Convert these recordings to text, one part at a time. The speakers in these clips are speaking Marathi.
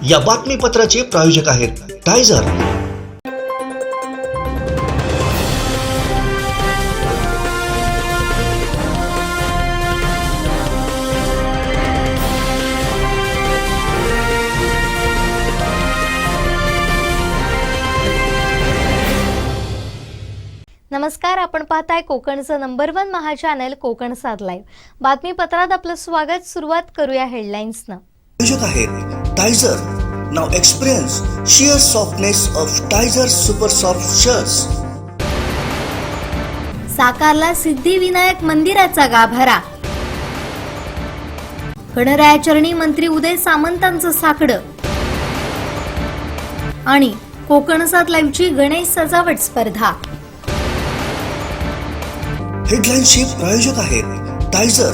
या बातमीपत्राचे प्रायोजक आहेत टायझर। नमस्कार, आपण पाहताय कोकणचं नंबर 1 महा चॅनल कोकण सात लाईव्ह। बातमीपत्रात आपलं स्वागत। सुरुवात करूया हेडलाईन्सनं। प्रायोजक आहेत Tyzer. Now experience sheer softness of Tyzer super soft shirts. साकारला सिद्धिविनायक मंदिराचा गाभारा। गणरायाचरणी मंत्री उदय सामंतांचं साकडं आणि कोकण सात लाईव्हची गणेश सजावट स्पर्धा। हेडलाईन्सचे प्रायोजक आहेत Tyzer.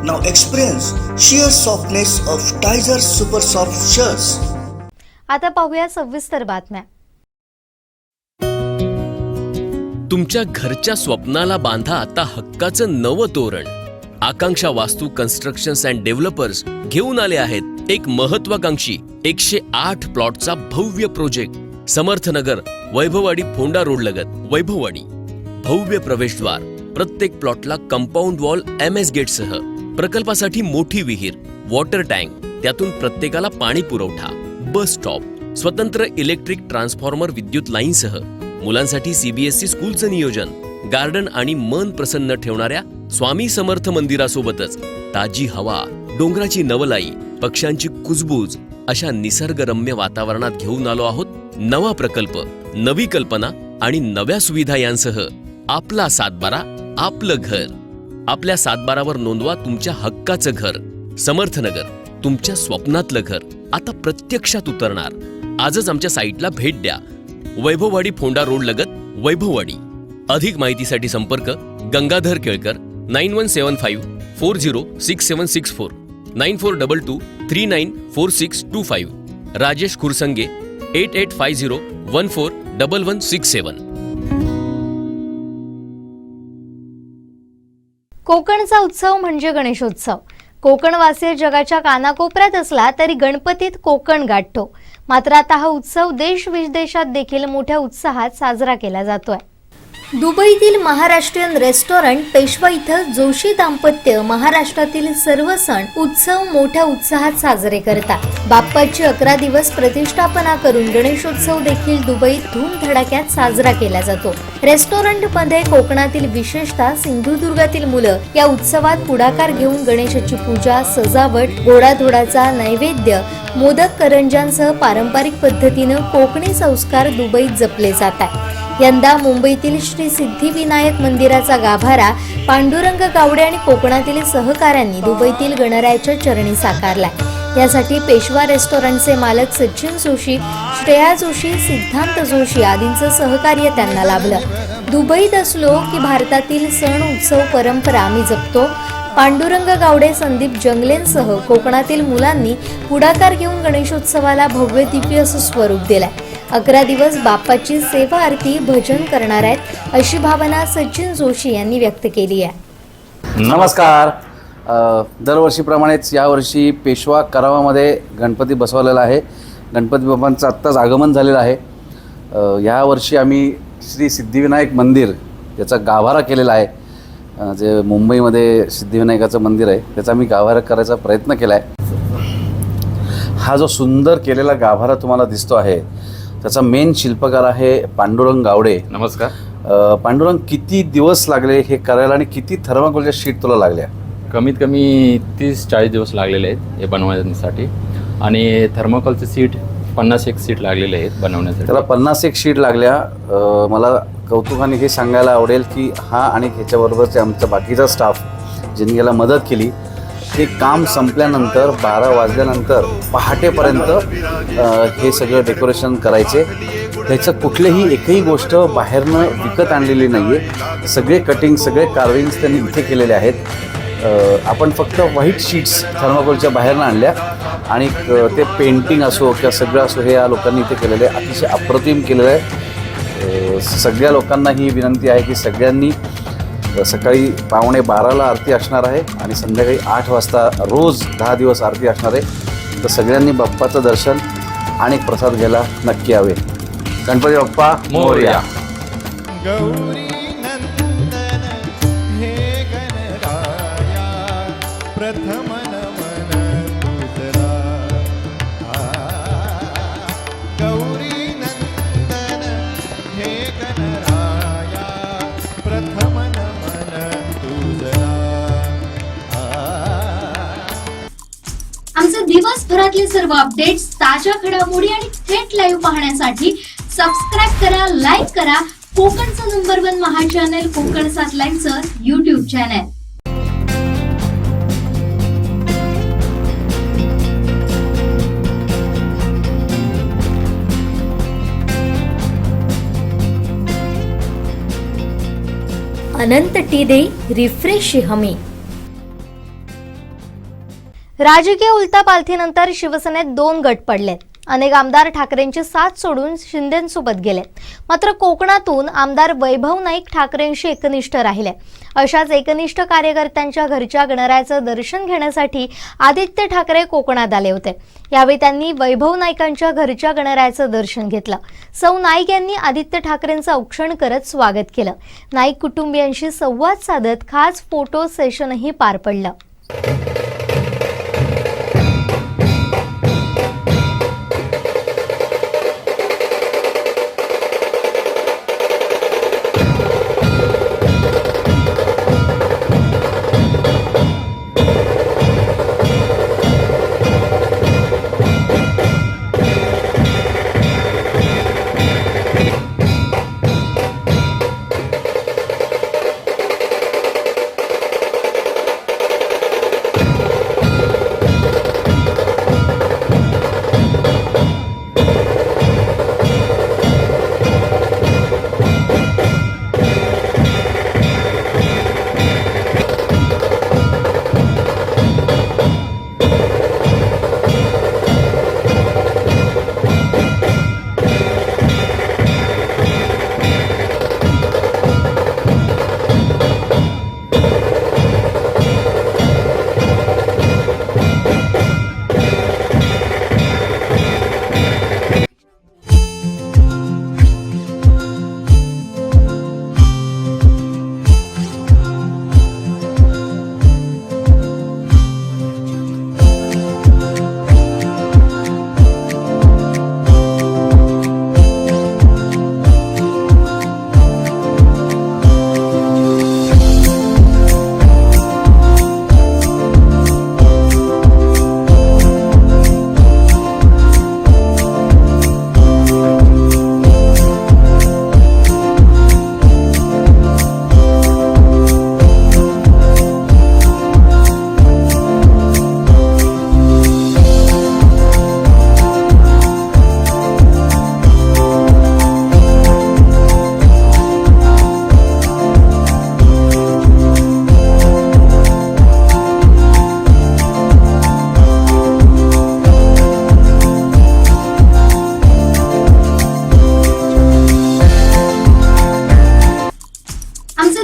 Now experience sheer softness of Tyzer super soft shirts. आता पाहूया सविस्तर बातम्या। तुमच्या घरच्या स्वप्नाला बांधा आता हक्काचं नवं तोरण। आकांक्षा वास्तू कन्स्ट्रक्शन्स अँड डेव्हलपर्स घेऊन आले आहेत एक महत्वाकांक्षी 108 प्लॉटचा भव्य प्रोजेक्ट। समर्थनगर वैभववाडी फोंडा रोड लगत वैभववाडी। भव्य प्रवेशद्वार, प्रत्येक प्लॉटला कंपाऊंड वॉल MS गेटसह, प्रकल्पासाठी मोठी विहीर, वॉटर टँक, त्यातून प्रत्येकाला पाणी पुरवठा, बस स्टॉप, स्वतंत्र इलेक्ट्रिक ट्रान्सफॉर्मर विद्युत लाईनसह, मुलांसाठी CBSE स्कूलचं नियोजन, गार्डन आणि मन प्रसन्न ठेवणाऱ्या स्वामी समर्थ मंदिरासोबतच ताजी हवा, डोंगराची नवलाई, पक्ष्यांची कुजबूज अशा निसर्गरम्य वातावरणात घेऊन आलो आहोत नवा प्रकल्प, नवी कल्पना आणि नव्या सुविधा यांसह आपला 712 आपलं घर। आपल्या 712वर नोंदवा तुमच्या हक्काचं घर। समर्थनगर, तुमच्या स्वप्नातलं घर आता प्रत्यक्षात उतरणार। आजच आमच्या साईटला भेट द्या। वैभववाडी फोंडा रोड लगत वैभववाडी। अधिक माहितीसाठी संपर्क गंगाधर केळकर 9175 406764 9422 394625 राजेश खुरसंगे 8850 141167। कोकणचा उत्सव म्हणजे गणेशोत्सव। कोकणवासी जगाच्या कानाकोपऱ्यात असला तरी गणपतीत कोकण गाठतो। मात्र आता हा उत्सव देश विदेशात देखील मोठ्या उत्साहात साजरा केला जातोय। दुबईतील महाराष्ट्रीयन रेस्टॉरंट पेशवा इथं जोशी दाम्पत्य महाराष्ट्रातील सर्व सण उत्सव मोठ्या उत्साहात साजरे करतात। बाप्पाची 11 दिवस प्रतिष्ठापना करून गणेशोत्सव देखील दुबईत धूमधडाक्यात साजरा केला जातो। रेस्टॉरंटमध्ये कोकणातील विशेषतः सिंधुदुर्गातील मुलं या उत्सवात पुढाकार घेऊन गणेशाची पूजा, सजावट, गोडाधोडाचा नैवेद्य, मोदक करंजांसह पारंपरिक पद्धतीनं कोकणी संस्कार दुबईत जपले जातात। यंदा मुंबईतील श्री सिद्धिविनायक मंदिराचा गाभारा पांडुरंग गावडे आणि कोकणातील सहकाऱ्यांनी दुबईतील गणरायाच्या चरणी साकारलाय। यासाठी पेशवा रेस्टॉरंटचे मालक सचिन जोशी, श्रेया जोशी, सिद्धांत जोशी आदींचं सहकार्य त्यांना लाभलं। दुबईत असलो की भारतातील सण उत्सव परंपरा आम्ही जपतो। पांडुरंग गावडे, संदीप जंगलेंसह कोकणातील मुलांनी पुढाकार घेऊन गणेशोत्सवाला भव्य दिव्य असं स्वरूप दिलंय। 11 दिवस बाप्पाची सेवा आरती भजन करणार आहेत अशी भावना सचिन जोशी यांनी व्यक्त केली आहे। नमस्कार। दरवर्षीप्रमाणेच यावर्षी पेशवा करावामध्ये गणपती बसवलेला आहे। गणपती बाप्पांचं आत्ताच आगमन झालेलं आहे। यावर्षी आम्ही श्री सिद्धिविनायक मंदिर याचा गाभारा केलेला आहे। जे मुंबईमध्ये सिद्धिविनायकाचं मंदिर आहे त्याचा मी गाभारा करायचा प्रयत्न केला आहे। हा जो सुंदर केलेला गाभारा तुम्हाला दिसतो आहे त्याचा मेन शिल्पकार आहे पांडुरंग गावडे। नमस्कार। पांडुरंग, किती दिवस लागले हे करायला आणि किती थर्माकोलच्या शीट तुला लागल्या? कमीत कमी 30-40 दिवस लागलेले आहेत हे बनवण्यासाठी आणि थर्माकोलचे सीट 50 सीट लागलेले आहेत बनवण्यासाठी। त्याला 50 शीट लागल्या। मला कौतुकाने हे सांगायला आवडेल की हा आणि ह्याच्याबरोबरचे आमचा बाकीचा स्टाफ ज्यांनी याला मदत केली ते काम संपल्यानंतर 12 वाजल्यानंतर पहाटेपर्यंत हे सगळं डेकोरेशन करायचे। त्याचं कुठलीही एकही गोष्ट बाहेरनं विकत आणलेली नाही आहे। सगळे कटिंग, सगळे कार्विंग्स त्यांनी इथे केलेले आहेत। आपण फक्त व्हाईट शीट्स थर्माकोलच्या बाहेरनं आणल्या आणि ते पेंटिंग असो किंवा सगळं असो हे या लोकांनी इथे केलेलं आहे। अतिशय अप्रतिम केलेलं आहे। सगळ्या लोकांना ही विनंती आहे की सगळ्यांनी सकाळी 11:15ला आरती असणार आहे आणि संध्याकाळी 8 वाजता रोज 10 दिवस आरती असणार आहे। तर सगळ्यांनी बाप्पाचं दर्शन आणि प्रसाद घ्यायला नक्की यावे. गणपती बाप्पा मोरया. गौरी नंदन हे गणराया प्रथम नमन तुझला. गौरी नंदन हे गणराया प्रथम नमन तुझला. आमचे दिवसभरातले सर्व अपडेट्स, ताज्या घडामोडी आणि थेट लाईव्ह पाहण्यासाठी सबस्क्राईब करा, लाईक करा कोकणचं नंबर 1 महा चॅनल कोकण 7 लाईनचं YouTube चॅनल. अनंत टी दे रिफ्रेश हमी. राजकीय उलथापालथीनंतर शिवसेनेत 2 गट पडलेत. अनेक आमदार ठाकरेंची साथ सोडून शिंदेंसोबत गेलेत. मात्र कोकणातून आमदार वैभव नाईक ठाकरेंशी एकनिष्ठ राहिले. अशाच एकनिष्ठ कार्यकर्त्यांच्या घरच्या गणरायाचं दर्शन घेण्यासाठी आदित्य ठाकरे कोकणात आले होते. यावेळी त्यांनी वैभव नाईकांच्या घरच्या गणरायाचं दर्शन घेतलं. सौ नाईक यांनी आदित्य ठाकरेंचं औक्षण करत स्वागत केलं. नाईक कुटुंबियांशी संवाद साधत खास फोटो सेशनही पार पडलं.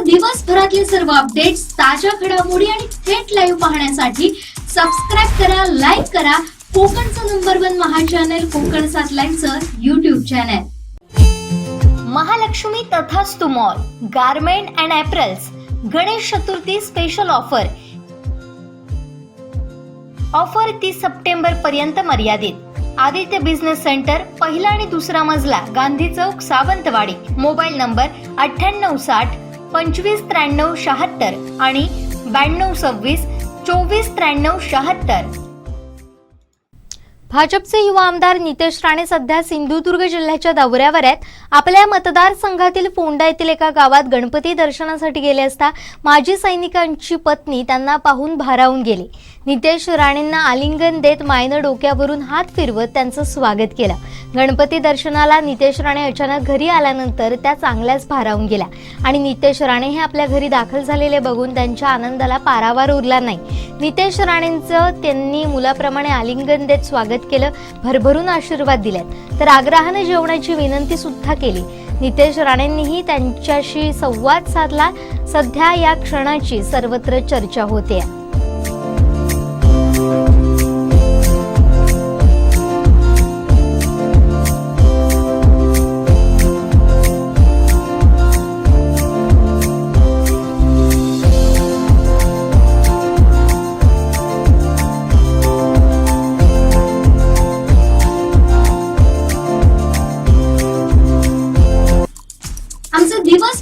दिवसभरातले सर्व अपडेट्स, ताज्या घडामोडी आणि थेट लाईव्ह पाहण्यासाठी सबस्क्राईब करा, लाईक करा कोकणचं नंबर 1 महा चॅनल कोकण 7 लाईनचं YouTube channel. Mahalakshmi Tathastu mall garment and apparels Ganesh Chaturthi special offer 30 September पर्यंत मर्यादित. आदित्य बिझनेस सेंटर, पहिला आणि दुसरा मजला, गांधी चौक, सावंतवाडी. मोबाईल नंबर 9860 2593 76 आणि 9226 2493 76. भाजपचे युवा आमदार नितेश राणे सध्या सिंधुदुर्ग जिल्ह्याच्या दौऱ्यावर आहेत. आपल्या मतदारसंघातील फोंडा येथील एका गावात गणपती दर्शनासाठी गेले असता माजी सैनिकांची पत्नी त्यांना पाहून भारावून गेली. नितेश राणेंना आलिंगन देत मायनं डोक्यावरून हात फिरवत त्यांचं स्वागत केलं. गणपती दर्शनाला नितेश राणे अचानक घरी आल्यानंतर त्या चांगल्याच भारावून गेल्या आणि नितेश राणे हे आपल्या घरी दाखल झालेले बघून त्यांच्या आनंदाला पारावार उरला नाही. नितेश राणेंचं त्यांनी मुलाप्रमाणे आलिंगन देत स्वागत केलं, भरभरून आशीर्वाद दिलेत, तर आग्रहाने जेवणाची विनंती सुद्धा केली. नितेश राणेंनीही त्यांच्याशी संवाद साधला. सध्या या क्षणाची सर्वत्र चर्चा होते.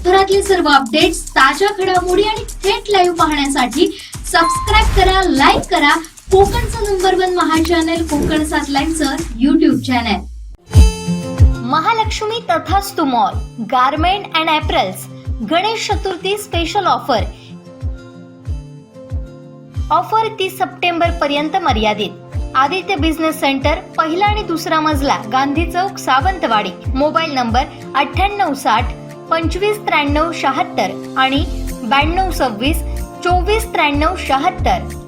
देशभरातले सर्व अपडेट्स, ताज्या घडामोडी आणि थेट लाईव्ह पाहण्यासाठी सबस्क्राईब करा, लाईक करा कोकणचं नंबर 1 महा चॅनल कोकण 7 लाईनचं YouTube channel. Mahalakshmi Tathastu mall garment and apparels Ganesh Chaturthi special offer 30 September पर्यंत मर्यादित. आदित्य बिझनेस सेंटर, पहिला आणि दुसरा मजला, गांधी चौक, सावंतवाडी. मोबाईल नंबर 9860 2593 76 आणि 9226 2493 76.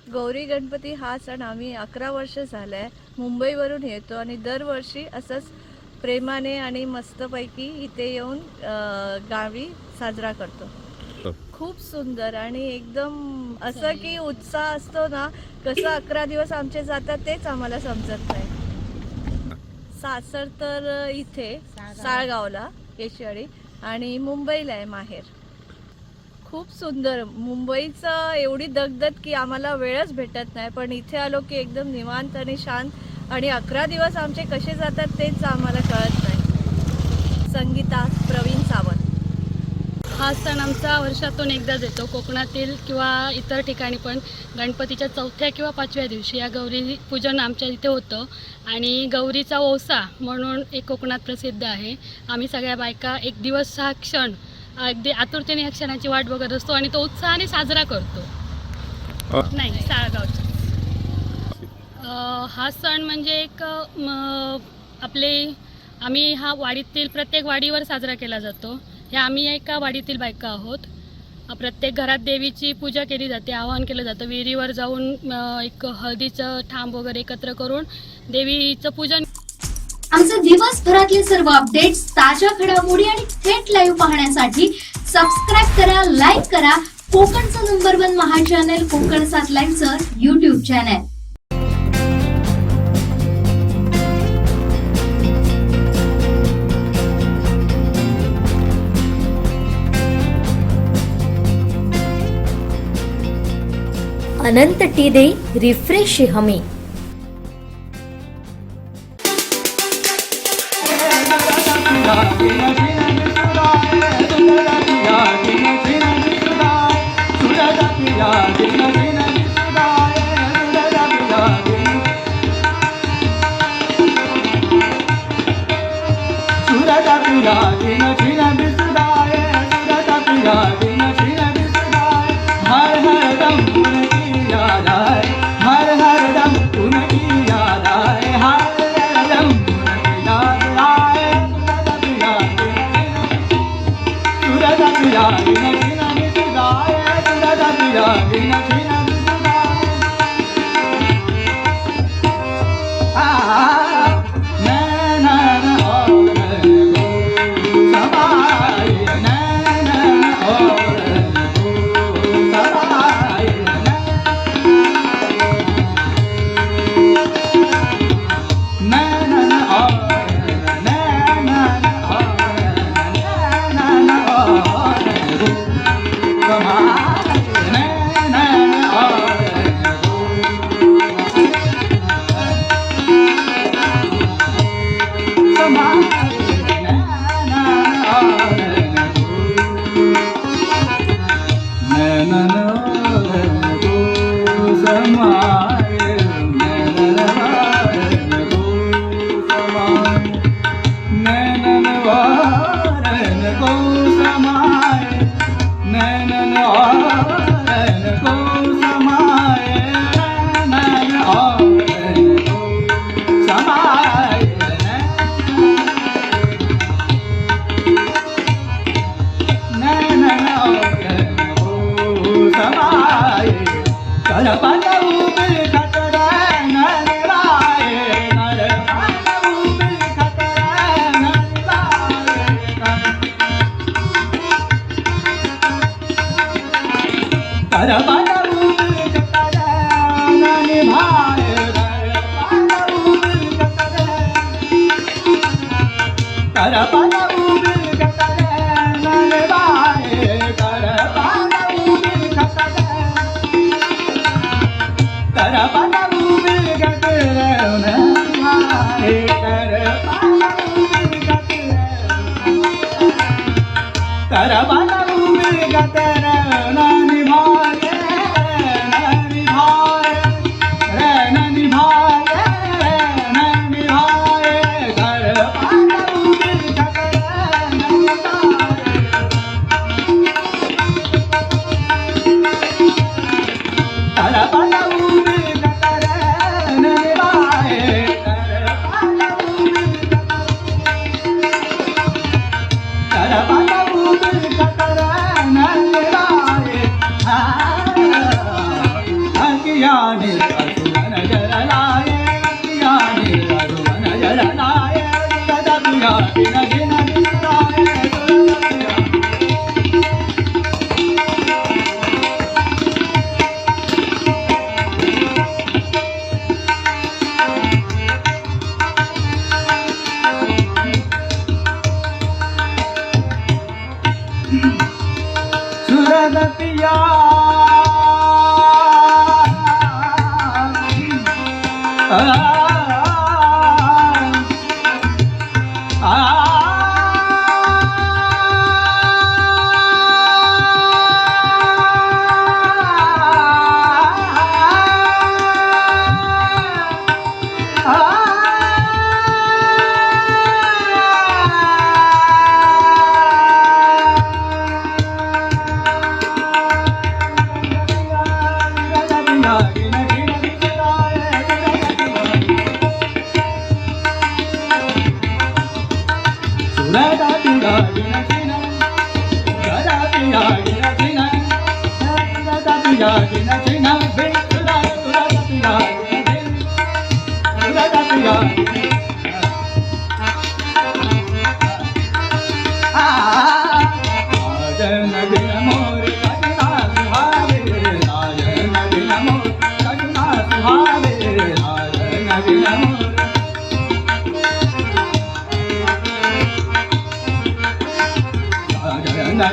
गौरी गणपती हा सण आम्ही 11 वर्ष झालंय मुंबईवरून येतो आणि दरवर्षी असंच प्रेमाने आणि मस्तपैकी इथे येऊन गावी साजरा करतो. खूप सुंदर आणि एकदम असं की उत्साह असतो ना, कसं 11 दिवस आमचे जातात तेच आम्हाला समजत नाही. सासर तर इथे साळगावला केशवाडी आणि मुंबईला आहे माहेर. खूप सुंदर. मुंबईचं एवढी दगदग की आम्हाला वेळच भेटत नाही, पण इथे आलो की एकदम निवांत आणि शांत आणि 11 दिवस आमचे कसे जातात तेच आम्हाला कळत नाही. संगीता प्रवीण सावंत. हा सण आमचा वर्षातून एकदाच येतो. कोकणातील किंवा इतर ठिकाणी पण गणपतीच्या 4थ्या किंवा 5व्या दिवशी या गौरी पूजन आमच्या इथे होतं आणि गौरीचा ओसा म्हणून एक कोकणात प्रसिद्ध आहे. आम्ही सगळ्या बायका एक दिवस हा क्षण अगदी आतुरतेने या क्षणाची वाट बघत असतो आणि तो उत्साहाने साजरा करतो. नाही, साळगावचा हा सण म्हणजे एक आम्ही हा वाडीतील प्रत्येक वाडीवर साजरा केला जातो. ह्या आम्ही एका वाडीतील बायका आहोत प्रत्येक घरात देवीची पूजा केली जाते, आवाहन केलं जातं. विहिरीवर जाऊन एक हळदीचं थांब वगैरे एकत्र करून देवीचं पूजन. आमचे दिवसभरातले सर्व अपडेट्स, ताज्या घडामोडी आणि थेट लाईव्ह पाहण्यासाठी सबस्क्राईब करा, लाईक करा कोकणचं नंबर 1 महा चॅनल कोकण 7 लाईव्हचं YouTube चॅनल. अनंत टी दे रिफ्रेश हमी. Gada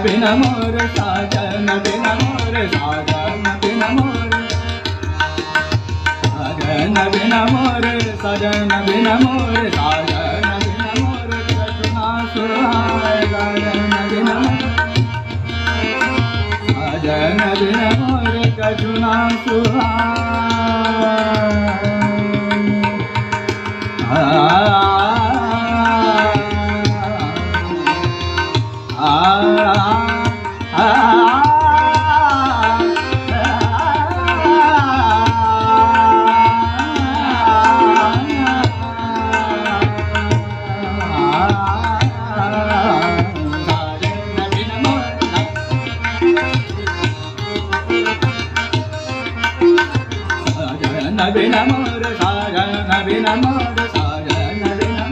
बिन मोर साजन बिन मोर साजन बिन मोर साजन बिन मोर साजन बिन मोर साजन बिन मोर कृष्णा सुहाय साजन बिन साजन बिन मोर कृष्णा बिन मोर साजन बिन मोर साजन बिन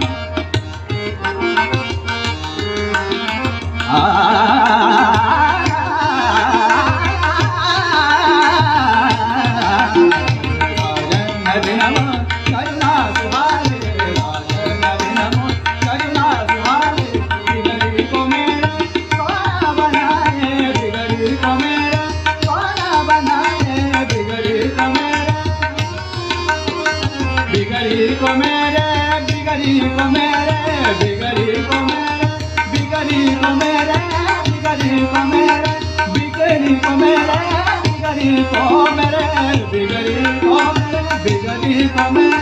बिगड़ी को मेरे बिगड़ी को मेरे बिगड़ी को मेरे बिगड़ी को मेरे बिगड़ी को मेरे बिगड़ी को मेरे बिगड़ी को मेरे बिगड़ी को मेरे बिगड़ी को मेरे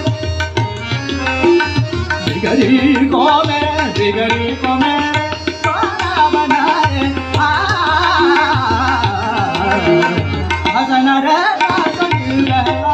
बिगड़ी को मेरे बिगड़ी को मेरे सोना बनाए हसन रे हसन रे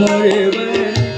मोरे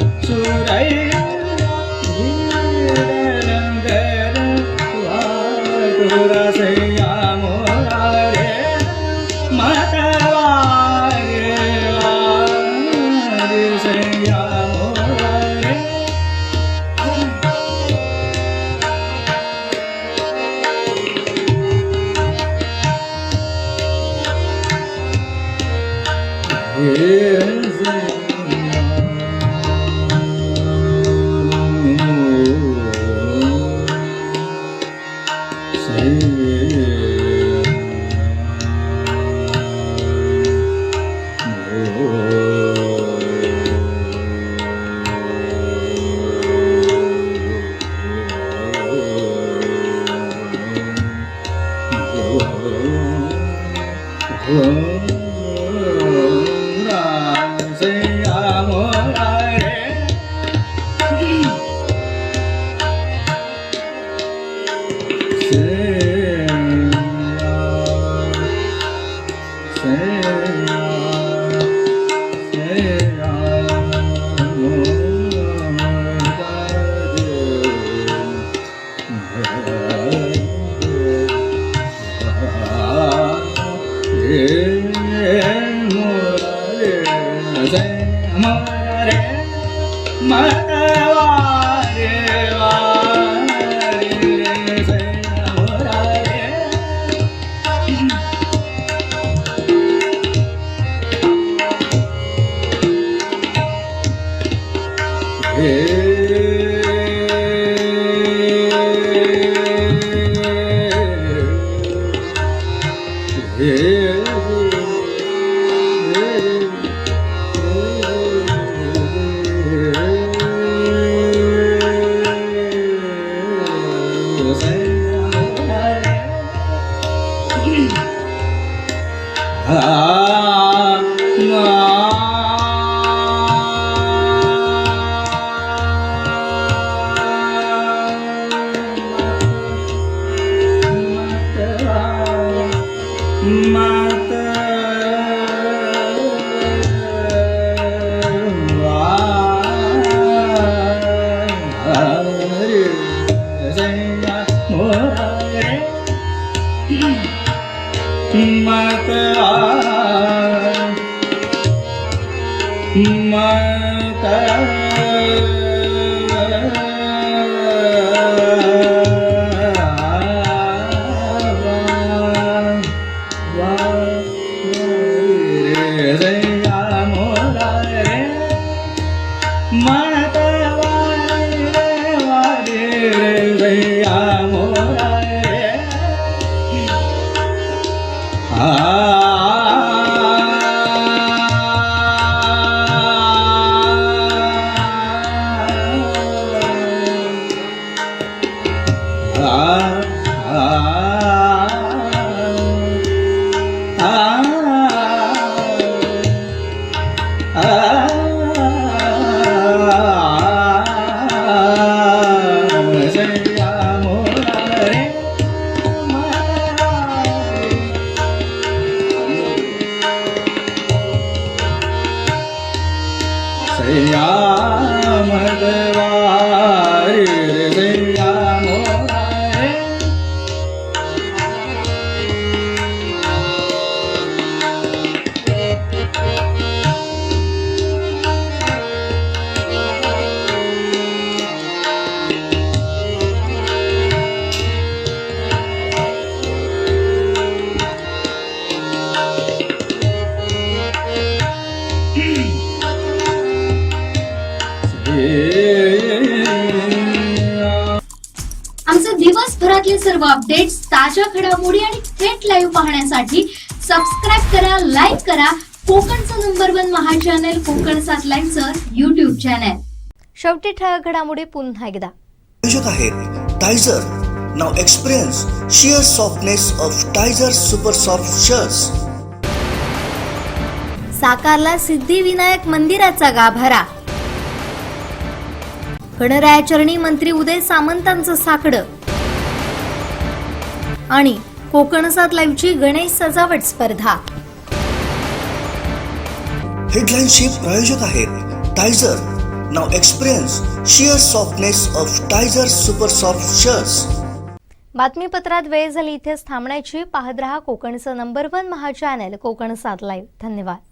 आमचे दिवसभरातले सर्व अपडेट्स, ताज्या घडामोडी आणि थेट लाईव्ह पाहण्यासाठी सबस्क्राईब करा, लाईक करा कोकणचं #1 महा चॅनल कोकण 7 लाईव्हचं YouTube चॅनल. शेवटी ठळक घडामोडी पुन्हा एकदा. प्रायोजक आहेत Tyzer. Now experience sheer softness of Tyzer super soft shirts. साकारला सिद्धिविनायक मंदिराचा गाभारा. गणरायाचरणी मंत्री उदय सामंतांचं साकडं. आणि कोकण 7 लाईव्हची गणेश सजावट स्पर्धा. हेडलाईनचे प्रायोजक आहेत Tyzer. Now experience sheer softness of Tyzer super soft shirts. बातमीपत्रात वेळ झाली इथेच थांबण्याची. पाहत रहा कोकणचं #1 महा चॅनल कोकण 7 लाईव्ह. धन्यवाद.